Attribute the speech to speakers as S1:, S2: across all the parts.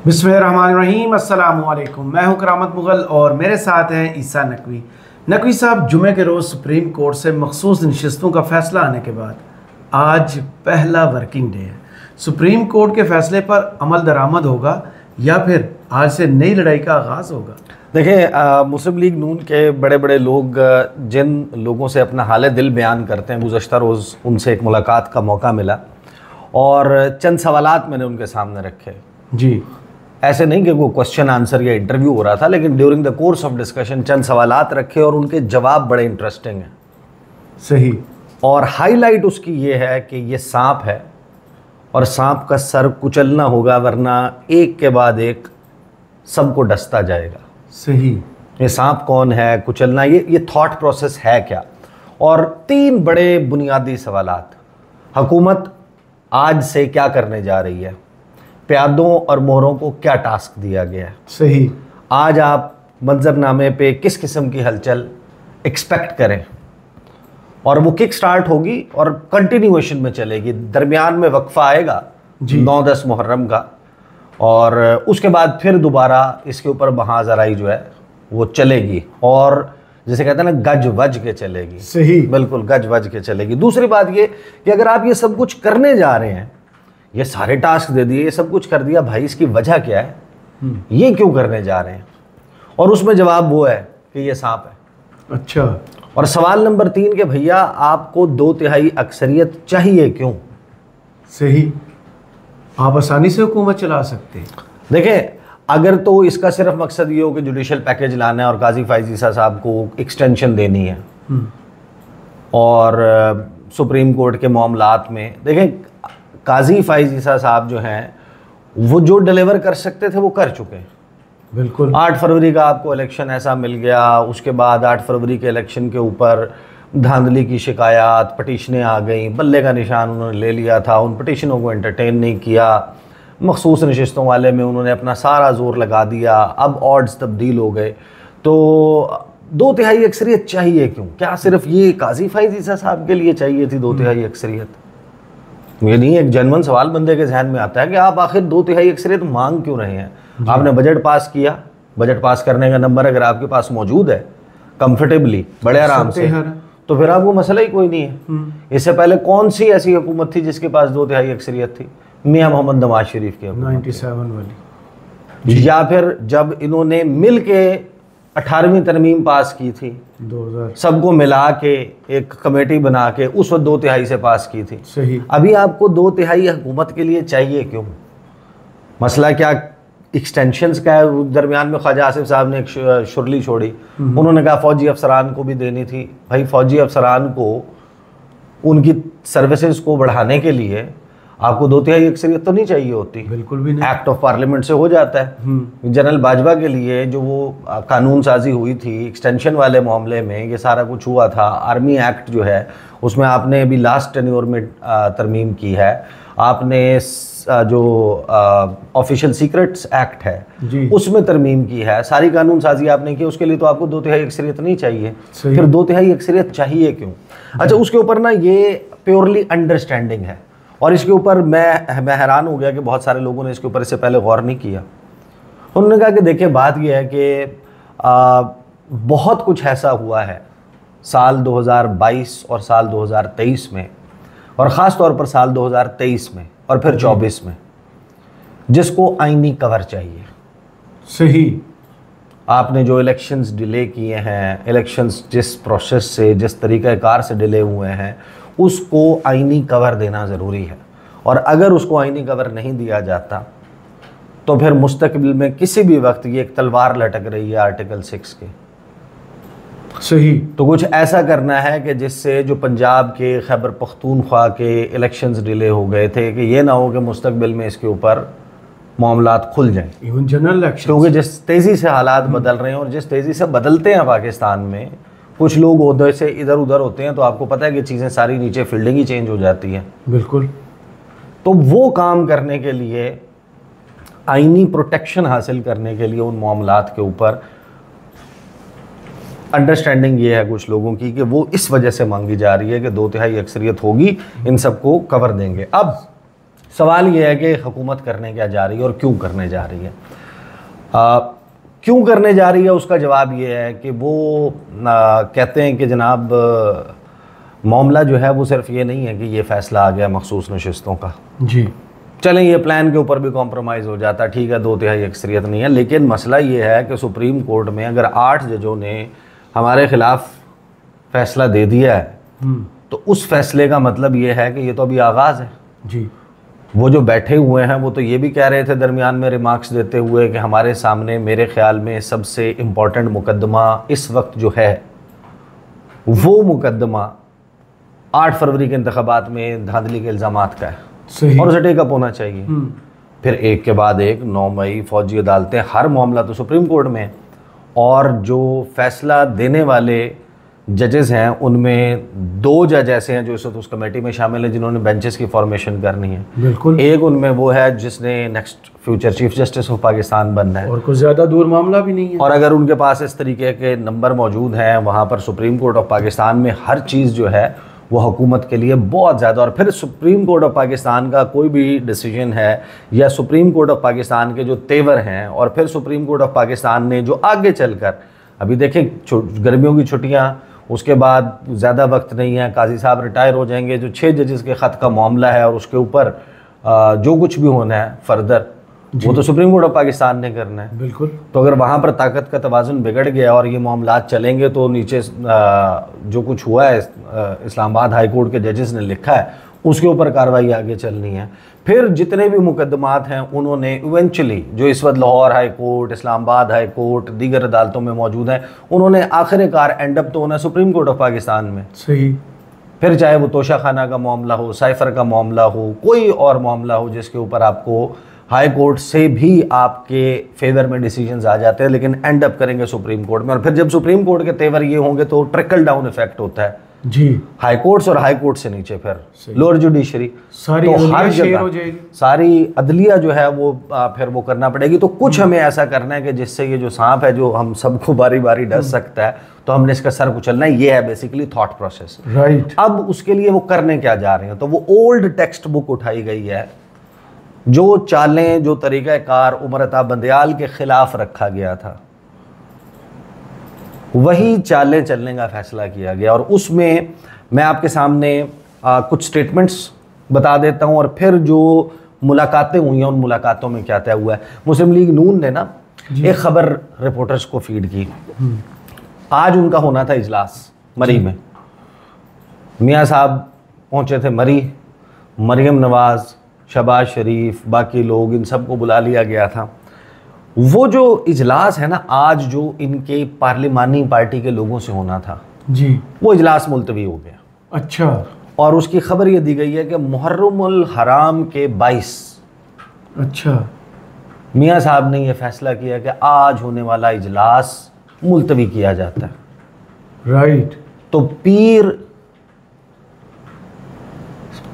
S1: बिस्मिल्लाहिर्रहमानिर्रहीम, अस्सलाम वालेकुम। मैं हूं करामत मुगल और मेरे साथ हैं ईसा नकवी। नकवी साहब, जुमे के रोज़ सुप्रीम कोर्ट से मखसूस नशिस्तों का फ़ैसला आने के बाद आज पहला वर्किंग डे है। सुप्रीम कोर्ट के फ़ैसले पर अमल दरामद होगा या फिर आज से नई लड़ाई का आगाज़ होगा?
S2: देखिए, मुस्लिम लीग नून के बड़े बड़े लोग जिन लोगों से अपना हाल दिल बयान करते हैं, गुज़श्ता रोज़ उनसे एक मुलाकात का मौका मिला और चंद सवालात मैंने उनके सामने रखे।
S1: जी,
S2: ऐसे नहीं कि वो क्वेश्चन आंसर या इंटरव्यू हो रहा था, लेकिन during the course of discussion चंद सवालात रखे और उनके जवाब बड़े इंटरेस्टिंग हैं।
S1: सही।
S2: और हाईलाइट उसकी ये है कि ये सांप है और सांप का सर कुचलना होगा, वरना एक के बाद एक सबको डसता जाएगा।
S1: सही।
S2: ये सांप कौन है, कुचलना, ये थॉट प्रोसेस है क्या? और तीन बड़े बुनियादी सवालात। हुकूमत आज से क्या करने जा रही है, प्यादों और मोहरों को क्या टास्क दिया गया है।
S1: सही।
S2: आज आप मंजरनामे पे किस किस्म की हलचल एक्सपेक्ट करें, और वो किक स्टार्ट होगी और कंटिन्यूएशन में चलेगी। दरमियान में वक्फा आएगा 9-10 मुहर्रम का, और उसके बाद फिर दोबारा इसके ऊपर महाजराई जो है वो चलेगी, और जैसे कहते हैं ना, गज वज के चलेगी।
S1: सही।
S2: बिल्कुल गज वज के चलेगी। दूसरी बात ये कि अगर आप ये सब कुछ करने जा रहे हैं, ये सारे टास्क दे दिए, ये सब कुछ कर दिया, भाई इसकी वजह क्या है, ये क्यों करने जा रहे हैं? और उसमें जवाब वो है कि ये सांप है।
S1: अच्छा।
S2: और सवाल नंबर 3 के भैया, आपको 2/3 अक्सरियत चाहिए क्यों?
S1: सही। आप आसानी से हुकूमत चला सकते हैं।
S2: देखें, अगर तो इसका सिर्फ मकसद ये हो कि जुडिशल पैकेज लाना है और काजी फैज़ ईसा साहब को एक्सटेंशन देनी है, और सुप्रीम कोर्ट के मामलात में देखें, काजी फैज़ ईसा साहब जो हैं वो जो डिलीवर कर सकते थे वो कर चुके हैं।
S1: बिल्कुल।
S2: 8 फरवरी का आपको इलेक्शन ऐसा मिल गया, उसके बाद 8 फरवरी के इलेक्शन के ऊपर धांधली की शिकायत, पटिशनें आ गई, बल्ले का निशान उन्होंने ले लिया था, उन पटिशनों को एंटरटेन नहीं किया, मखसूस नशिस्तों वाले में उन्होंने अपना सारा जोर लगा दिया, अब ऑड्स तब्दील हो गए। तो 2/3 अक्सरियत चाहिए क्यों? क्या सिर्फ ये काजी फैज़ ईसा साहब के लिए चाहिए थी 2/3 अक्सरियत? ये नहीं, एक जनवन सवाल बंदे के जहन में आता है कि आप आखिर 2/3 अक्सरियत मांग क्यों रहे हैं? आपने बजट पास किया, बजट पास करने का नंबर अगर आपके पास मौजूद है कंफर्टेबली, बड़े आराम से, तो फिर आपको मसला ही कोई नहीं है। इससे पहले कौन सी ऐसी हुकूमत थी जिसके पास 2/3 अक्सरियत थी? मियां मोहम्मद नवाज शरीफ की
S1: 97 वाली,
S2: या फिर जब इन्होंने मिल के 18वीं तरमीम पास की थी
S1: 2000,
S2: सबको मिला के एक कमेटी बना के, उस वक्त 2/3 से पास की थी।
S1: सही।
S2: अभी आपको 2/3 हुकूमत के लिए चाहिए क्यों? मसला क्या एक्सटेंशंस का है? दरमियान में ख्वाजा आसिफ साहब ने एक शुरली छोड़ी, उन्होंने कहा फौजी अफसरान को भी देनी थी। भाई, फौजी अफसरान को उनकी सर्विसेज को बढ़ाने के लिए आपको 2/3 अक्सरियत तो नहीं चाहिए होती?
S1: बिल्कुल भी नहीं।
S2: एक्ट ऑफ पार्लियामेंट से हो जाता है। जनरल बाजवा के लिए जो वो कानून साजी हुई थी एक्सटेंशन वाले मामले में, ये सारा कुछ हुआ था। आर्मी एक्ट जो है उसमें आपने अभी लास्ट टेन्योर में तरमीम की है। आपने जो ऑफिशियल सीक्रेट्स एक्ट है उसमें तरमीम की है। सारी कानून साजी आपने की, उसके लिए तो आपको 2/3 अक्सरियत नहीं चाहिए। फिर 2/3 अक्सरियत चाहिए क्यों? अच्छा, उसके ऊपर ना ये प्योरली अंडरस्टैंडिंग है, और इसके ऊपर मैं हैरान हो गया कि बहुत सारे लोगों ने इसके ऊपर इससे पहले गौर नहीं किया। उन्होंने कहा कि देखिए, बात यह है कि बहुत कुछ ऐसा हुआ है साल 2022 और साल 2023 में, और ख़ास तौर पर साल 2023 में और फिर 24 में, जिसको आईनी कवर चाहिए।
S1: सही।
S2: आपने जो इलेक्शंस डिले किए हैं, इलेक्शंस जिस प्रोसेस से, जिस तरीक़ाकार से डिले हुए हैं, उसको आईनी कवर देना ज़रूरी है। और अगर उसको आईनी कवर नहीं दिया जाता तो फिर मुस्तकबिल में किसी भी वक्त ये एक तलवार लटक रही है आर्टिकल 6 की।
S1: सही।
S2: तो कुछ ऐसा करना है कि जिससे जो पंजाब के, खैबर पख्तूनख्वा के इलेक्शंस डिले हो गए थे, कि ये ना हो कि मुस्तकबिल में इसके ऊपर मामलात खुल जाएं।
S1: इवन जनरल इलेक्शन,
S2: क्योंकि जिस तेज़ी से हालात बदल रहे हैं और जिस तेज़ी से बदलते हैं पाकिस्तान में, कुछ लोग ओहदे से इधर उधर होते हैं, तो आपको पता है कि चीज़ें सारी नीचे फील्डिंग ही चेंज हो जाती है।
S1: बिल्कुल।
S2: तो वो काम करने के लिए, आईनी प्रोटेक्शन हासिल करने के लिए उन मामलात के ऊपर अंडरस्टैंडिंग ये है कुछ लोगों की कि वो इस वजह से मांगी जा रही है कि 2/3 अक्सरियत होगी, इन सबको कवर देंगे। अब सवाल ये है कि हुकूमत करने क्या जा रही है और क्यों करने जा रही है। क्यों करने जा रही है उसका जवाब ये है कि वो कहते हैं कि जनाब मामला जो है वो सिर्फ ये नहीं है कि ये फ़ैसला आ गया मखसूस नशिस्तों का,
S1: जी
S2: चलें ये प्लान के ऊपर भी कॉम्प्रोमाइज़ हो जाता, ठीक है 2/3 अक्सरियत नहीं है, लेकिन मसला ये है कि सुप्रीम कोर्ट में अगर 8 जजों ने हमारे ख़िलाफ़ फ़ैसला दे दिया है तो उस फैसले का मतलब ये है कि ये तो अभी आगाज़ है।
S1: जी
S2: वो जो बैठे हुए हैं वो तो ये भी कह रहे थे दरमियान में रिमार्क्स देते हुए कि हमारे सामने मेरे ख़्याल में सबसे इम्पॉर्टेंट मुकदमा इस वक्त जो है वो मुकदमा 8 फरवरी के इंतखाबात में धांधली के इल्ज़ामात का है,
S1: सही।
S2: और उसे टेकअप होना चाहिए। फिर एक के बाद एक 9 मई फौजी अदालतें, हर मामला तो सुप्रीम कोर्ट में, और जो फैसला देने वाले जजेस हैं उनमें 2 जज ऐसे हैं जो इस वक्त उस कमेटी में शामिल हैं जिन्होंने बेंचेस की फॉर्मेशन करनी है।
S1: बिल्कुल।
S2: एक उनमें वो है जिसने next future chief justice of Pakistan बनना है,
S1: और कुछ ज़्यादा दूर मामला भी नहीं है।
S2: और अगर उनके पास इस तरीके के नंबर मौजूद हैं वहाँ पर सुप्रीम कोर्ट ऑफ पाकिस्तान में हर चीज़ जो है वो हुकूमत के लिए बहुत ज़्यादा, और फिर सुप्रीम कोर्ट ऑफ पाकिस्तान का कोई भी डिसीजन है या सुप्रीम कोर्ट ऑफ पाकिस्तान के जो तेवर हैं, और फिर सुप्रीम कोर्ट ऑफ पाकिस्तान ने जो आगे चलकर अभी देखें गर्मियों की छुट्टियाँ, उसके बाद ज़्यादा वक्त नहीं है, काजी साहब रिटायर हो जाएंगे, जो 6 जजेस के ख़त का मामला है और उसके ऊपर जो कुछ भी होना है फर्दर वो तो सुप्रीम कोर्ट ऑफ पाकिस्तान ने करना है।
S1: बिल्कुल।
S2: तो अगर वहाँ पर ताकत का तवाज़ुन बिगड़ गया और ये मामला चलेंगे तो नीचे जो कुछ हुआ है इस्लामाबाद हाई कोर्ट के जजेस ने लिखा है उसके ऊपर कार्रवाई आगे चलनी है। फिर जितने भी मुकदमात हैं उन्होंने इवेंचुअली, जो इस वक्त Lahore high court, Islamabad high court, दीगर अदालतों में मौजूद हैं, उन्होंने आखिरकार एंड अप तो होना सुप्रीम कोर्ट ऑफ पाकिस्तान में।
S1: सही।
S2: फिर चाहे वो तोशा खाना का मामला हो, साइफर का मामला हो, कोई और मामला हो जिसके ऊपर आपको हाई कोर्ट से भी आपके फेवर में डिसीजंस आ जाते हैं, लेकिन एंड अप करेंगे सुप्रीम कोर्ट में। और फिर जब सुप्रीम कोर्ट के तेवर ये होंगे तो ट्रिकल डाउन इफेक्ट होता है
S1: जी,
S2: हाई कोर्ट्स और हाई कोर्ट से नीचे फिर लोअर जुडिशरी,
S1: सारी
S2: तो
S1: अदलिया
S2: हर
S1: शेयर
S2: जगह
S1: हो जाएगी।
S2: सारी अदलिया जो है वो फिर वो करना पड़ेगी। तो कुछ हमें ऐसा करना है कि जिससे ये जो सांप है जो हम सबको बारी बारी डस सकता है, तो हमने इसका सर कुचलना है। ये है बेसिकली थॉट प्रोसेस।
S1: राइट।
S2: अब उसके लिए वो करने क्या जा रहे हैं, तो वो ओल्ड टेक्स्ट बुक उठाई गई है, जो चालें, जो तरीक़ाकार उमर अता बंदयाल के खिलाफ रखा गया था, वही चालें चलने का फैसला किया गया। और उसमें मैं आपके सामने कुछ स्टेटमेंट्स बता देता हूं और फिर जो मुलाकातें हुई हैं उन मुलाकातों में क्या तय हुआ है। मुस्लिम लीग नून ने ना एक खबर रिपोर्टर्स को फीड की। आज उनका होना था इजलास मरी में, मियाँ साहब पहुंचे थे मरी, मरियम नवाज़, शहबाज शरीफ, बाकी लोग, इन सबको बुला लिया गया था। वो जो इजलास है ना आज जो इनके पार्लिमानी पार्टी के लोगों से होना था
S1: जी,
S2: वो इजलास मुलतवी हो गया।
S1: अच्छा।
S2: और उसकी खबर ये दी गई है कि मुहर्रमुल हराम के 22
S1: अच्छा,
S2: मियाँ साहब ने यह फैसला किया कि आज होने वाला इजलास मुलतवी किया जाता है।
S1: राइट।
S2: तो पीर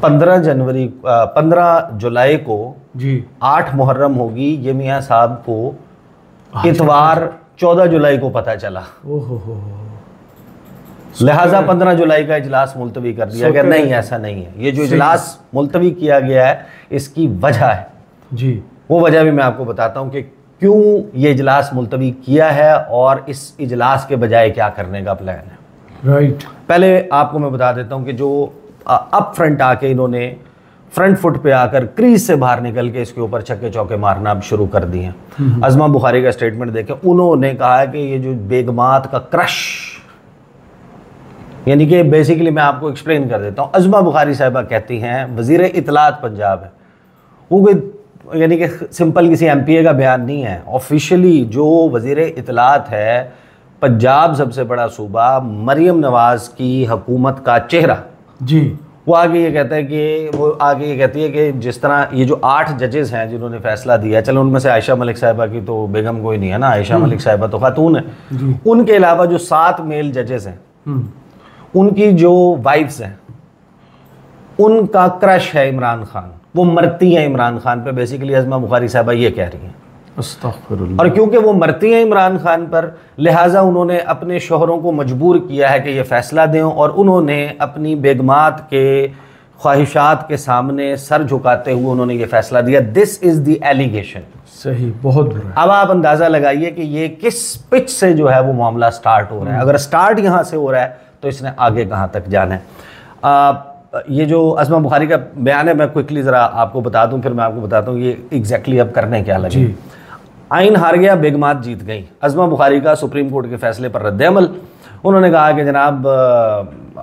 S2: 15 जुलाई को जी 8 मुहर्रम होगी, ये मियाँ साहब को इतवार 14 जुलाई को पता चला।
S1: ओहो,
S2: लिहाजा 15 जुलाई का इजलास मुलतवी कर दिया गया। नहीं, ऐसा नहीं है। ये जो इजलास मुलतवी किया गया है इसकी वजह है
S1: जी,
S2: वो वजह भी मैं आपको बताता हूँ कि क्यों ये इजलास मुलतवी किया है और इस इजलास के बजाय क्या करने का प्लान है।
S1: राइट।
S2: पहले आपको मैं बता देता हूँ कि जो अप फ्रंट आके इन्होंने फ्रंट फुट पे आकर क्रीज से बाहर निकल के इसके ऊपर छक्के चौके मारना अब शुरू कर दिए हैं। अज़मा बुखारी का स्टेटमेंट देखें, उन्होंने कहा है कि ये जो बेगमात का क्रश, यानी कि बेसिकली मैं आपको एक्सप्लेन कर देता हूँ। अज़मा बुखारी साहिबा कहती हैं वज़ीर इत्तलात पंजाब है, वो कोई यानी कि सिंपल किसी MPA का बयान नहीं है। ऑफिशियली जो वज़ीर इत्तलात है पंजाब, सबसे बड़ा सूबा, मरियम नवाज़ की हुकूमत का चेहरा
S1: जी,
S2: वो आगे ये कहता है कि वो आगे ये कहती है कि जिस तरह ये जो 8 जजेस हैं जिन्होंने फैसला दिया, चलो उनमें से आयशा मलिक साहिबा की तो बेगम कोई नहीं है ना, आयशा मलिक साहिबा तो खातून है, उनके अलावा जो 7 मेल जजेस हैं उनकी जो वाइफ्स हैं उनका क्रश है इमरान खान, वो मरती हैं इमरान खान पे। बेसिकली अज़मा बुखारी साहिबा ये कह रही हैं।
S1: अस्तग़फिरुल्लाह।
S2: और क्योंकि वो मरती हैं इमरान खान पर, लिहाजा उन्होंने अपने शोहरों को मजबूर किया है कि ये फ़ैसला दें, और उन्होंने अपनी बेगमात के ख्वाहिशात के सामने सर झुकाते हुए उन्होंने ये फैसला दिया। This is the allegation.
S1: सही, बहुत बुरा।
S2: अब आप अंदाजा लगाइए कि ये किस पिच से जो है वो मामला स्टार्ट हो रहा है। अगर स्टार्ट यहाँ से हो रहा है तो इसने आगे कहाँ तक जाना है। ये जो अज़मा बुखारी का बयान है, मैं क्विकली ज़रा आपको बता दूं, फिर मैं आपको बताता हूँ ये एग्जैक्टली अब करने क्या लगे। आइन हार गया, बेगमात जीत गई। अज़मा बुखारी का सुप्रीम कोर्ट के फैसले पर रद्द-ए-अमल। उन्होंने कहा कि जनाब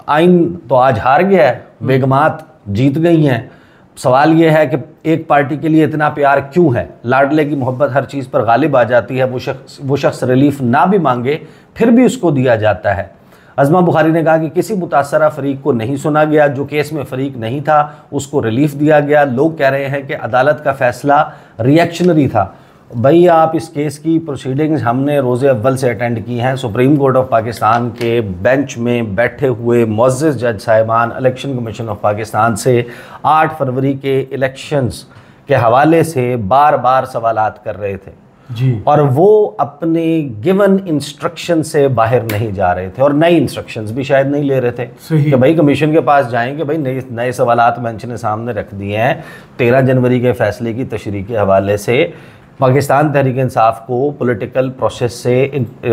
S2: आइन तो आज हार गया है, बेगमात जीत गई हैं। सवाल ये है कि एक पार्टी के लिए इतना प्यार क्यों है? लाडले की मोहब्बत हर चीज़ पर गालिब आ जाती है। वो शख्स रिलीफ ना भी मांगे फिर भी उसको दिया जाता है। अज़मा बुखारी ने कहा कि किसी मुतासरा फरीक को नहीं सुना गया, जो केस में फरीक नहीं था उसको रिलीफ दिया गया। लोग कह रहे हैं कि अदालत का फैसला रिएक्शनरी था। भाई आप इस केस की प्रोसीडिंग्स हमने रोज़े अव्वल से अटेंड की हैं। सुप्रीम कोर्ट ऑफ पाकिस्तान के बेंच में बैठे हुए मुअज़्ज़ज़ जज साहिबान इलेक्शन कमीशन ऑफ पाकिस्तान से 8 फरवरी के इलेक्शंस के हवाले से बार बार सवालात कर रहे थे
S1: जी, और
S2: वो अपने गिवन इंस्ट्रक्शन से बाहर नहीं जा रहे थे और नई इंस्ट्रक्शंस भी शायद नहीं ले रहे थे कि भाई कमीशन के पास जाएंगे, भाई नए सवालात बेंच ने सामने रख दिए हैं। 13 जनवरी के फैसले की तशरीह के हवाले से पाकिस्तान तहरीक इंसाफ को पॉलिटिकल प्रोसेस से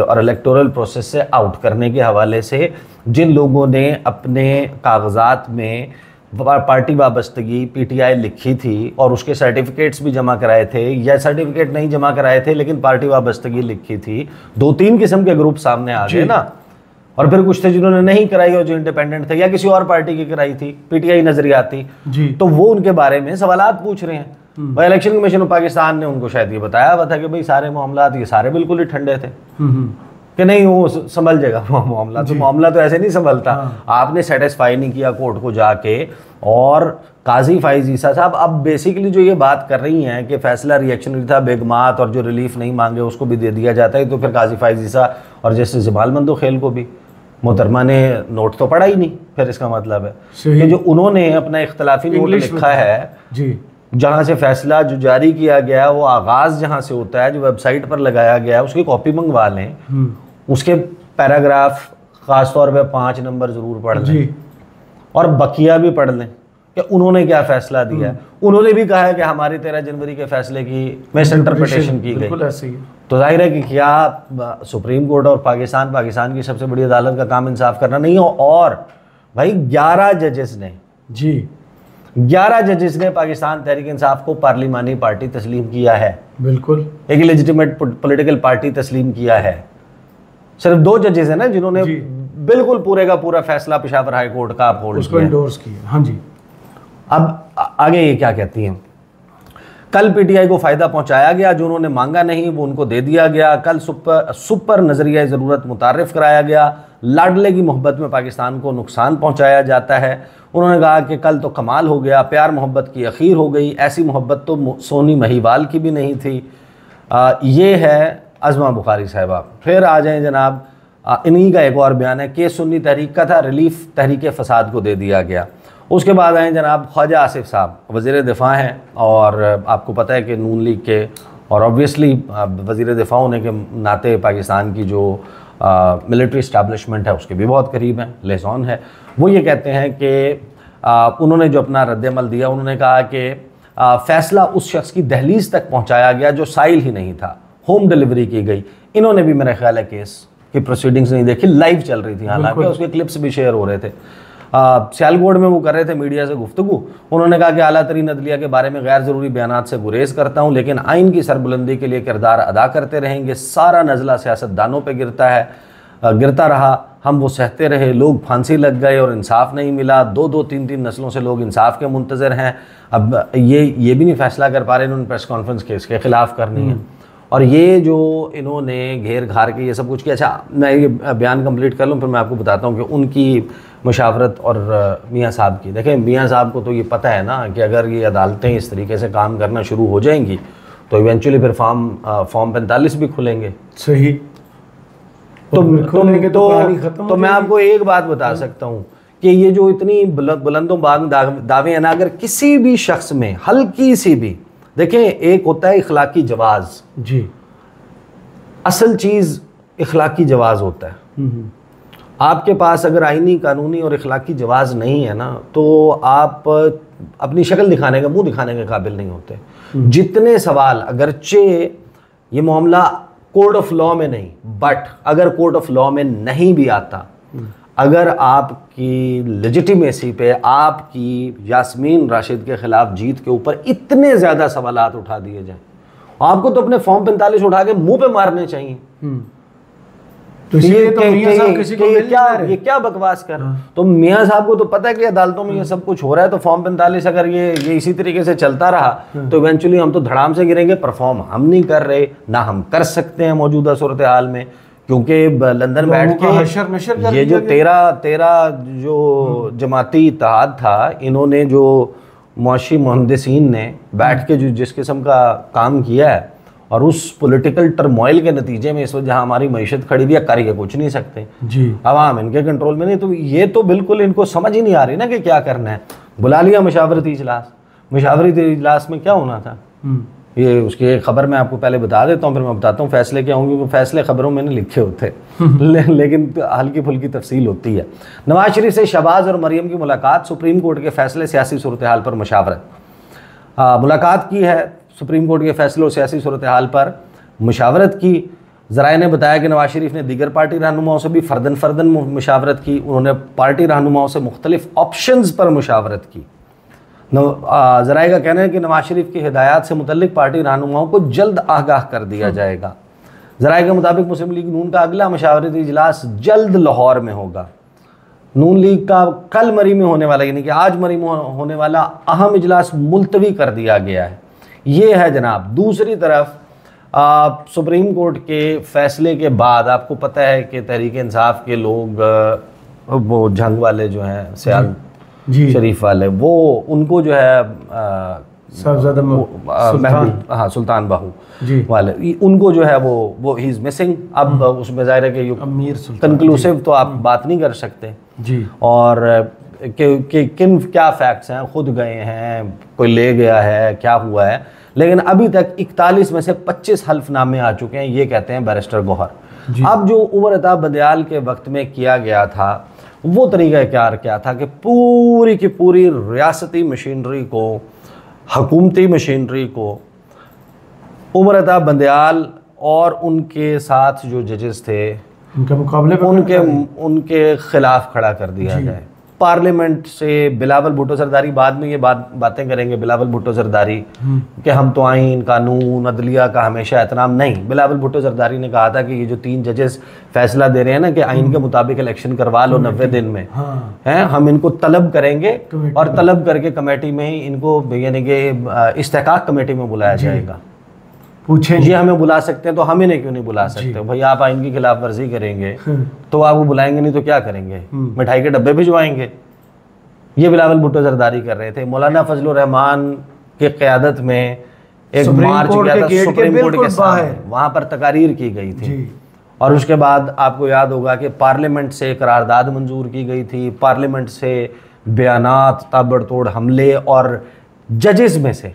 S2: और इलेक्टोरल प्रोसेस से आउट करने के हवाले से जिन लोगों ने अपने कागजात में पार्टी वाबस्तगी पीटीआई लिखी थी और उसके सर्टिफिकेट्स भी जमा कराए थे, या सर्टिफिकेट नहीं जमा कराए थे लेकिन पार्टी वाबस्तगी लिखी थी, 2-3 किस्म के ग्रुप सामने आ गए ना। और फिर कुछ थे जिन्होंने नहीं कराई और जो इंडिपेंडेंट थे या किसी और पार्टी की कराई थी, पीटीआई नजरियाती जी, तो वो उनके बारे में सवालात पूछ रहे हैं। भाई इलेक्शन कमीशन ऑफ पाकिस्तान ने उनको शायद ये बताया हुआ था कि भाई सारे मामला ये सारे बिल्कुल ही ठंडे थे कि नहीं वो संभल जाएगा मामला। तो मामला तो ऐसे नहीं संभलता। आपने सेटिस्फाई नहीं किया कोर्ट को जाके। और काजी फाइज ईसा साहब अब बेसिकली जो ये बात कर रही हैं कि फैसला रिएक्शनरी था, बेगमात और जो रिलीफ नहीं मांगे उसको भी दे दिया जाता है, तो फिर काजी फाइज ईसा और जैसे जमाल मंदोखेल को भी मोहतरमा ने नोट तो पढ़ा ही नहीं। फिर इसका मतलब है कि जो उन्होंने अपना इख्तलाफी नोट लिखा है जी, जहाँ से फैसला जो जारी किया गया वो आगाज़ जहाँ से होता है, जो वेबसाइट पर लगाया गया है, उसकी कॉपी मंगवा लें, उसके पैराग्राफ ख़ास तौर पे 5 नंबर ज़रूर पढ़ लें और बकिया भी पढ़ लें कि उन्होंने क्या फ़ैसला दिया है। उन्होंने भी कहा है कि हमारी 13 जनवरी के फैसले की मिस इंटरप्रिटेशन की गई। तो जाहिर है कि क्या सुप्रीम कोर्ट और पाकिस्तान की सबसे बड़ी अदालत का काम इंसाफ करना नहीं हो। और भाई 11 जजेस ने जी 11 जजेस ने पाकिस्तान तहरीक इंसाफ को पार्लिमानी पार्टी तस्लीम किया है। बिल्कुल एक लेजिटिमेट पॉलिटिकल पार्टी तस्लीम किया है। सिर्फ 2 जजेस हैं ना जिन्होंने बिल्कुल पूरे का पूरा फैसला पेशावर हाई कोर्ट का अपहोल्ड
S1: उसको एंडोर्स किया। हाँ जी।
S2: अब आगे ये क्या कहती हैं? कल पीटीआई को फ़ायदा पहुंचाया गया, जो उन्होंने मांगा नहीं वो उनको दे दिया गया। कल सुपर नज़रिया ज़रूरत मुतारिफ कराया गया। लाडले की मोहब्बत में पाकिस्तान को नुकसान पहुंचाया जाता है। उन्होंने कहा कि कल तो कमाल हो गया, प्यार मोहब्बत की अखीर हो गई, ऐसी मोहब्बत तो सोनी महिवाल की भी नहीं थी। ये है अज़मा बुखारी साहिबा। फिर आ जाएँ जनाब, इन्हीं का एक और बयान है कि सुन्नी तहरीक का था, रिलीफ तहरीक फ़साद को दे दिया गया। उसके बाद आए जनाब ख्वाजा आसिफ साहब, वज़ीर दिफ़ा हैं और आपको पता है कि नून लीग के और ऑब्वियसली वज़ीर दिफ़ा होने के नाते पाकिस्तान की जो मिलिट्री इस्टेब्लिशमेंट है उसके भी बहुत करीब हैं, लेज़ॉन है। वो ये कहते हैं कि उन्होंने जो अपना रद्द-ए-अमल दिया, उन्होंने कहा कि फ़ैसला उस शख्स की दहलीज तक पहुँचाया गया जो साइल ही नहीं था, होम डिलीवरी की गई। इन्होंने भी मेरा ख्याल है केस की प्रोसीडिंग्स नहीं देखी, लाइव चल रही थी, हालांकि उसके क्लिप्स भी शेयर हो रहे थे। सियालकोट में वो कर रहे थे मीडिया से गुफ्तगू। उन्होंने कहा कि आला तरीन अदलिया के बारे में गैर ज़रूरी बयानात से गुरेज करता हूँ, लेकिन आइन की सरबुलंदी के लिए किरदार अदा करते रहेंगे। सारा नज़ला सियासतदानों पे गिरता रहा, हम वो सहते रहे, लोग फांसी लग गए और इंसाफ नहीं मिला। 2-2, 3-3 नस्लों से लोग इंसाफ के मुंतज़र हैं। अब ये भी नहीं फैसला कर पा रहे, इन्होंने प्रेस कॉन्फ्रेंस केस के ख़िलाफ़ करनी है। और ये जो इन्होंने घेर घार के ये सब कुछ किया। अच्छा, मैं ये बयान कंप्लीट कर लूँ फिर मैं आपको बताता हूँ कि उनकी मशावरत और मियाँ साहब की। देखें, मियाँ साहब को तो ये पता है ना कि अगर ये अदालतें इस तरीके से काम करना शुरू हो जाएंगी तो इवेंचुअली फिर फॉर्म 45 भी खुलेंगे। सही। तो मैं आपको एक बात बता सकता हूँ कि ये जो इतनी बुलंदों बाग दावे हैं ना, अगर किसी भी शख्स में हल्की सी भी, देखें एक होता है इखलाकी जवाज़ जी, असल चीज़ इखलाकी जवाज़ होता है। आपके पास अगर आईनी, कानूनी और इखलाकी जवाज़ नहीं है ना, तो आप अपनी शक्ल दिखाने का, मुंह दिखाने के काबिल नहीं होते। जितने सवाल, अगरचे ये मामला कोड ऑफ लॉ में नहीं, बट अगर कोड ऑफ लॉ में नहीं भी आता, अगर आपकी लेजिटिमेसी पे आपकी यास्मीन राशिद के खिलाफ जीत के ऊपर इतने ज़्यादा सवालात उठा दिए जाएं, आपको तो अपने फॉर्म 45 उठा के मुंह पे मारने चाहिए।
S1: तो इसलिए तो मियां साहब किसी को
S2: ये क्या बकवास कर। तो मियां साहब को तो पता है कि अदालतों में ये सब कुछ हो रहा है, तो फॉर्म 45 अगर ये इसी तरीके से चलता रहा तो इवेंचुअली हम तो धड़ाम से गिरेंगे। परफॉर्म हम नहीं कर रहे, ना हम कर सकते हैं मौजूदा सूरत हाल में, क्योंकि लंदन बैठ के ये जो तेरह जो जमाती इत्तेहाद था, इन्होंने जो मुआशी मुहंदिसीन ने बैठ के जो जिस किस्म का काम किया है, और उस पॉलिटिकल टर्मोइल के नतीजे में इस वक्त जहाँ हमारी मईशत खड़ी हुई है, कर ये कुछ नहीं सकते
S1: जी,
S2: अवाम इनके कंट्रोल में नहीं। तो ये तो बिल्कुल इनको समझ ही नहीं आ रही ना कि क्या करना है। बुला लिया मशावरती इजलास, मशावरती इजलास में क्या होना था, ये उसकी एक खबर मैं आपको पहले बता देता हूँ, फिर मैं बताता हूँ फैसले क्या होंगे, क्योंकि फैसले खबरों में नहीं लिखे होते लेकिन हल्की फुल्की तफसील होती है। नवाज शरीफ से शहबाज और मरियम की मुलाकात, सुप्रीम कोर्ट के फैसले सियासी सूरत हाल पर मशावरत। मुलाकात की है, सुप्रीम कोर्ट के फैसले और सियासी सूरत हाल पर मशावरत की। ज़राए ने बताया कि नवाज शरीफ ने दीगर पार्टी रहनुमाओं से भी फ़र्दन मशावरत की। उन्होंने पार्टी रहनुमाओं से मुख्तलिफ ऑप्शंस पर मशावरत की। ज़राए का कहना है कि नवाज शरीफ की हिदायत से मुतल्लिक पार्टी रहनुमाओं को जल्द आगाह कर दिया जाएगा। ज़राए के मुताबिक मुस्लिम लीग नून का अगला मशावरती इजलास जल्द लाहौर में होगा। नून लीग का कल मरी में होने वाला, यानी कि आज मरी में होने वाला अहम इजलास मुलतवी कर दिया गया है। ये है जनाब। दूसरी तरफ सुप्रीम कोर्ट के फैसले के बाद आपको पता है कि तहरीक इंसाफ के लोग, वो जंग वाले जो हैं, सियाल शरीफ वाले, वो उनको जो है हाँ सुल्तान बाहू वाले, उनको जो है वो ही इज़ मिसिंग। अब उसमें ज़ाहिर है कि कंक्लूसिव तो आप बात नहीं कर सकते जी, और कि किन क्या फैक्ट्स हैं, खुद गए हैं, कोई ले गया है, क्या हुआ है, लेकिन अभी तक 41 में से 25 हल्फनामे आ चुके हैं, ये कहते हैं बैरिस्टर गौहर। अब जो उमर अताब बंदियाल के वक्त में किया गया था, वो तरीक़ाकार क्या था कि पूरी की पूरी रियासती मशीनरी को, हुकूमती मशीनरी को उमर अताब बंदियाल और उनके साथ जो जजेस थे
S1: उनके मुकाबले
S2: उनके खिलाफ खड़ा कर दिया जाए। पार्लियामेंट से बिलावल भुट्टो सरदारी, बाद में ये बातें करेंगे बिलावल भुट्टो सरदारी कि हम तो आइन, कानून, अदलिया का हमेशा एहतराम नहीं। बिलावल भुट्टो सरदारी ने कहा था कि ये जो 3 जजेस फैसला दे रहे हैं ना कि आइन के मुताबिक इलेक्शन करवा लो 90 दिन में, हैं, हम इनको तलब करेंगे और तलब करके कमेटी में ही इनको, यानी कि इस्तेहकाक कमेटी में बुलाया जाएगा।
S1: पूछें
S2: ये हमें बुला सकते हैं तो हम इन्हें क्यों नहीं बुला सकते? भाई आप आइन की खिलाफ वर्जी करेंगे तो आपको बुलाएंगे नहीं तो क्या करेंगे? मिठाई के डब्बे भिजवाएंगे। ये बिलावल भुट्टो जरदारी कर रहे थे। मौलाना फजलुर रहमान के क़यादत में एक मार्च किया था सुप्रीम कोर्ट के सामने, वहाँ पर तकारीर की गई थी। और उसके बाद आपको याद होगा कि पार्लियामेंट से करारदाद मंजूर की गई थी, पार्लियामेंट से बयानात, ताबड़तोड़ हमले, और जजेस में से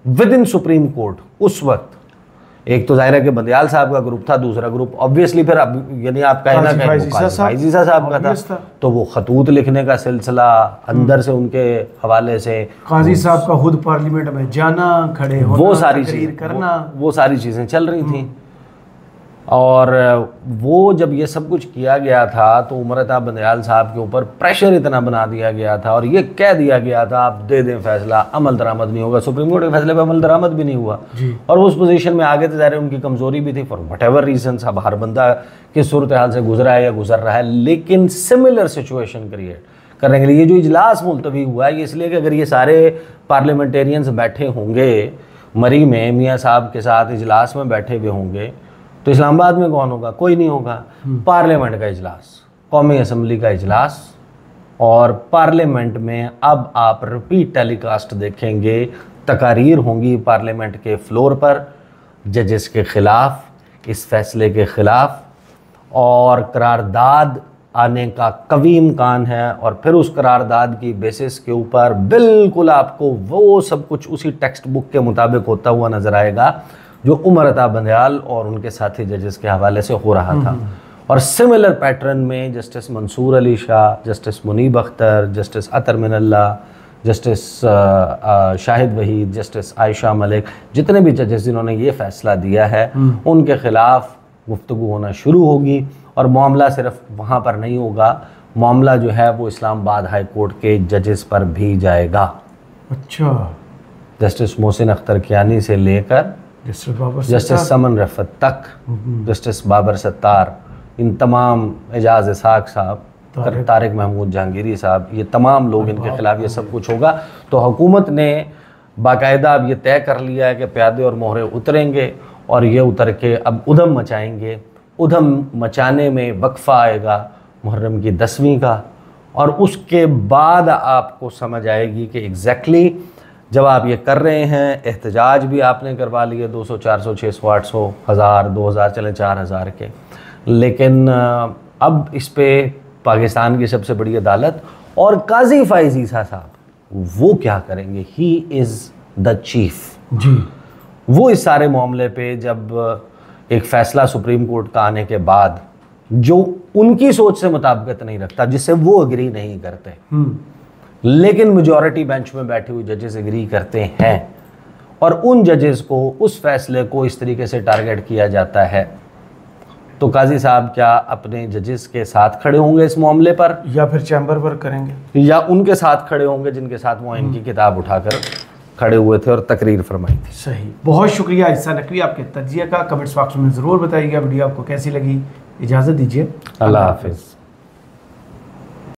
S2: विद इन सुप्रीम कोर्ट उस वक्त एक तो जाहिर है कि बंदियाल साहब का ग्रुप था, दूसरा ग्रुप ऑब्वियसली फिर यानी आप कहें ना भाईजीसा साहब का था, तो वो खतूत लिखने का सिलसिला अंदर से उनके हवाले से,
S1: काजी साहब का खुद पार्लियामेंट में जाना, खड़े होना,
S2: वो सारी चीज़ें करना, वो सारी चीज़ें चल रही थी। और वो जब ये सब कुछ किया गया था तो उमर अताब बंदियाल साहब के ऊपर प्रेशर इतना बना दिया गया था और ये कह दिया गया था आप दे दें फैसला, अमल दरामद नहीं होगा। सुप्रीम कोर्ट के फैसले पर अमल दरामद भी नहीं हुआ और उस पोजीशन में आगे तो ज़ाहिर उनकी कमज़ोरी भी थी फॉर वट एवर रीजन। अब हर बंदा किस सूरत हाल से गुजरा है या गुजर रहा है, लेकिन सिमिलर सिचुएशन क्रिएट करने के लिए ये जो इजलास मुलतवी हुआ है, इसलिए कि अगर ये सारे पार्लियामेंटेरियंस बैठे होंगे मरी में, मियाँ साहब के साथ इजलास में बैठे हुए होंगे, तो इस्लामाबाद में कौन होगा? कोई नहीं होगा। पार्लियामेंट का इजलास, कौमी असम्बली का इजलास, और पार्लियामेंट में अब आप रिपीट टेलीकास्ट देखेंगे, तकारीर होंगी पार्लियामेंट के फ्लोर पर जजेस के ख़िलाफ़, इस फैसले के ख़िलाफ़, और करारदाद आने का कवी इम्कान है। और फिर उस करारदाद की बेसिस के ऊपर बिल्कुल आपको वो सब कुछ उसी टेक्स्ट बुक के मुताबिक होता हुआ नज़र आएगा जो उमर अताब बंदियाल और उनके साथी जजेस के हवाले से हो रहा था। और सिमिलर पैटर्न में justice Mansoor Ali Shah, justice Muneeb Akhtar, justice Athar Minallah, justice Shahid Waheed, justice Ayesha Malik, जितने भी जजेस जिन्होंने ये फ़ैसला दिया है उनके ख़िलाफ़ गुफ्तगू होना शुरू होगी। और मामला सिर्फ वहाँ पर नहीं होगा, मामला जो है वो इस्लामाबाद हाई कोर्ट के जजेस पर भी जाएगा।
S1: अच्छा।
S2: जस्टिस मोहसिन अख्तर कियानी से लेकर जस्टिस समन रफ़त तक, जस्टिस बाबर सत्तार, इन तमाम, एजाज इसाक साहब, तारिक महमूद जहांगीरी साहब, ये तमाम लोग, इनके ख़िलाफ़ ये सब कुछ होगा। तो हुकूमत ने बाकायदा अब ये तय कर लिया है कि प्यादे और मोहरे उतरेंगे और ये उतर के अब उधम मचाएंगे। उधम मचाने में वक्फ़ा आएगा मुहर्रम की 10वीं का, और उसके बाद आपको समझ आएगी कि एग्जैक्टली जब आप ये कर रहे हैं, एहतजाज भी आपने करवा लिए 200, 400, 600, 800, 1000, 2000, चले 4000 के, लेकिन अब इस पे पाकिस्तान की सबसे बड़ी अदालत और काजी फ़ाइज़ ईसा साहब वो क्या करेंगे? ही इज़ द चीफ
S1: जी।
S2: वो इस सारे मामले पे जब एक फ़ैसला सुप्रीम कोर्ट का आने के बाद जो उनकी सोच से मुताबिकत नहीं रखता, जिससे वो एग्री नहीं करते, लेकिन मेजॉरिटी बेंच में बैठे हुए जजेस एग्री करते हैं, और उन जजेस को, उस फैसले को इस तरीके से टारगेट किया जाता है, तो काजी साहब क्या अपने जजेस के साथ खड़े होंगे इस मामले पर,
S1: या फिर चैम्बर वर्क करेंगे,
S2: या उनके साथ खड़े होंगे जिनके साथ वो इनकी किताब उठाकर खड़े हुए थे और तकरीर फरमाई थी?
S1: सही। बहुत शुक्रिया ईसा नकवी आपके तजिया का। कमेंट्स बॉक्स में ज़रूर बताइएगा वीडियो आपको कैसी लगी। इजाज़त दीजिए,
S2: अल्लाह हाफिज़।